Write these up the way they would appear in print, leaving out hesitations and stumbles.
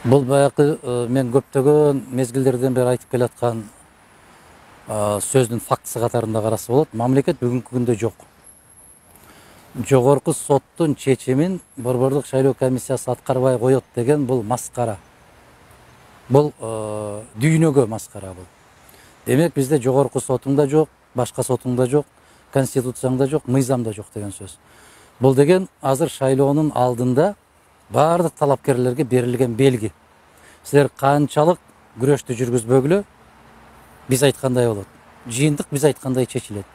Бұл баягы мен көптөгөн мезгилдерден бери айтып келаткан сөздүн фактысы катарында караса болот. Мамлекет бүгүнкү күндө жок. Жогорку соттун чечимин Борбордук шайлоо комиссиясы аткарбай коет деген бул маскара. Бул дүйнөгө маскара бул. Демек бизде жогорку сотуң да жок, башка сотуң да жок, конституцияң да жок, мыйзам да жок деген сөз. Бул деген азыр шайлоонун алдында бардык талапкерлерге берилген белги. Силер канчалык күрөштү жүргүзбөгүлө биз айткандай болот. Жыйынтык биз айткандай чечилет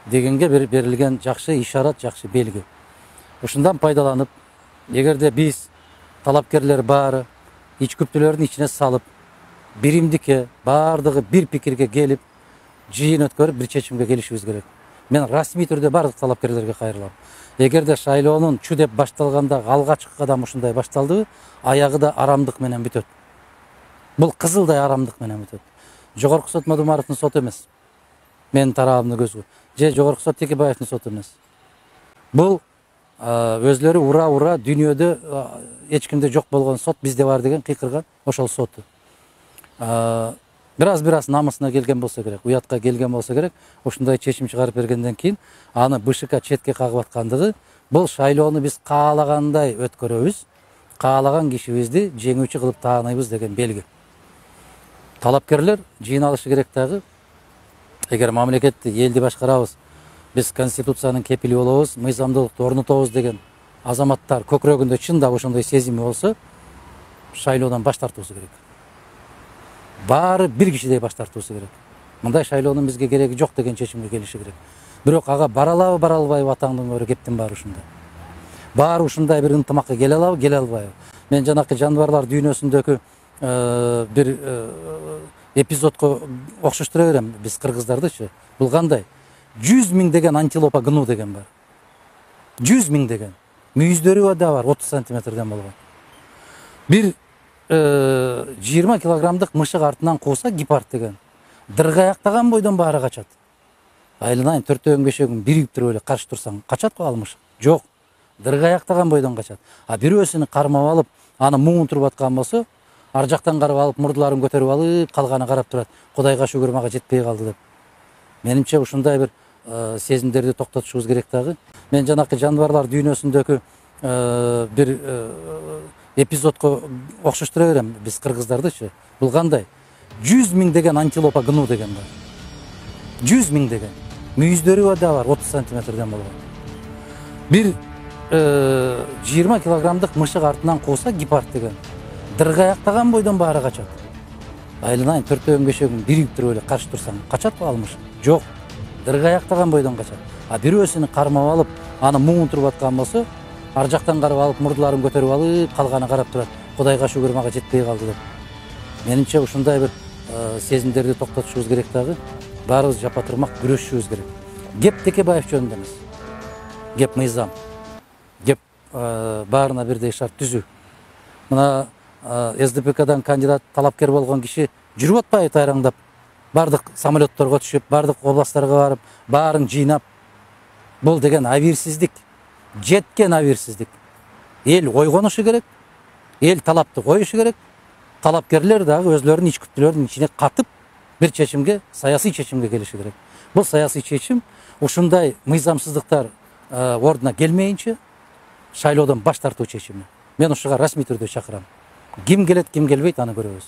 дегенге берилген жакшы ишарат, жакшы белги. Ушундан пайдаланып, эгерде биз талапкерлер баары ич күптүүлөрдүн ичине салып, биримдикке бардыгы бир пикирге келип, жыйын өткөрүп бир чечимге келишибиз керек. Мен расмий түрдө бардык талапкерлерге кайрылам. Эгерде шайлоонун чу деп башталганда алгачкы кадам ушундай башталды, аягы да арамдык менен бүтөт. Бул кызылдай арамдык менен бүтөт. Жогорку сот Мадумаровдун соту эмес. Менин тарабымды көзгө. Же жогорку сот Текебаевдин соту эмес. Бул өзлөрү ура дүйнөдө эч кимде жок болгон сот бизде бар деген кыйкырган ошол соту. Бираз намысына келген болсо керек, уятка келген болсо керек, ушундай чечим чыгарып бергенден кийин аны БШК четке кагып аткандыгы, бул шайлоону биз каалагандай өткөрөбүз, каалаган кишибизди жеңүүчү кылып тааныйбыз деген белги. Талапкерлер жыйналышы керек дагы. Эгер мамлекетти, элди башкарабыз, биз конституциянын кепили болобуз, мыйзамдуулукту орнотобуз деген азаматтар көкүрөгүндө чындап ошондой сезими болсо, шайлоодон баш тартуусу керек. Баары бир кишидей баш тартуусу керек. Мындай шайлоонун бизге кереги жок деген чечимге келиши керек. Бирок ага бара алабы, бара албайбы атаңдын көрө кептин баары ушунда. Баары ушундай бир ынтымакка келе алабы, келе албайбы. Мен жанакы жаныбарлар дүйнөсүндөгү бир эпизодко окшоштура берем биз кыргыздардычы. Бул кандай? 100 000 деген антилопа гну деген бар. 100 000 деген. Мүйүздөрү да бар 30 сантиметрден болгон. Бир 20 килограммдык мышык артынан кууса гепард деген. Дыргаяктаган бойдон баары качат. Айланайын 4-5 бирип туруп эле каршы турсаң, качат го ал мышык? Жок. Дыргаяктаган бойдон качат. А бирөөсүнү кармап алып, аны муун туруп аткан болсо, ар жактан карап алып, мурдуларын көтөрүп алып, калганы карап турат. Кудайга шүгүр мага жетпей калды деп. Менимче ушундай бир сезимдерди токтотушубуз керек дагы. Мен жанакы жаныбарлар дүйнөсүндөгү бир эпизодко окшоштура берем биз кыргыздардычы. Бул кандай? 100 000 деген антилопа гну деген бар. 100 000 деген. Мүйүздөрү да бар 30 сантиметрден болгон. Бир 20 килограммдык мышык артынан кууса гепард деген. Дыргаяктаган бойдон баары качат. Айланайын 4-5 бирип туруп эле каршы турсаң, качат го ал мышык? Жок. Дыргаяктаган бойдон качат. А бирөөсүнү кармап алып, аны муун туруп аткан болсо, ар жактан карап алып, мурдуларын көтөрүп алып, калганы карап турат. Кудайга шүгүр мага жетпей калды деп. Менимче ушундай бир сезимдерди токтотушубуз керек дагы. Баарыбыз жапа турмак күрөшүшүбүз керек. Кеп Текебаев жөнүндө эмес. Кеп мыйзам. Кеп баарына бирдей шарт түзүү. Мына СДПКдан кандидат талапкер болгон киши жүрүп атпайбы тайраңдап, бардык самолетторго түшүп, бардык областтарга барып, баарын жыйнап. Бул деген абийирсиздик. Жеткен абийирсиздик. Эл ойгонушу керек. Эл талапты коюшу керек. Талапкерлер дагы өзлөрүнүн ич күптүүлөрүнүн ичине катып бир чечимге, саясий чечимге келиши керек. Бул саясий чечим ушундай мыйзамсыздыктар ордуна келмейинче шайлоодон баш тартуу чечими. Мен ушуга расмий түрдө чакырам. Ким келет, ким келбейт, аны көрөбүз.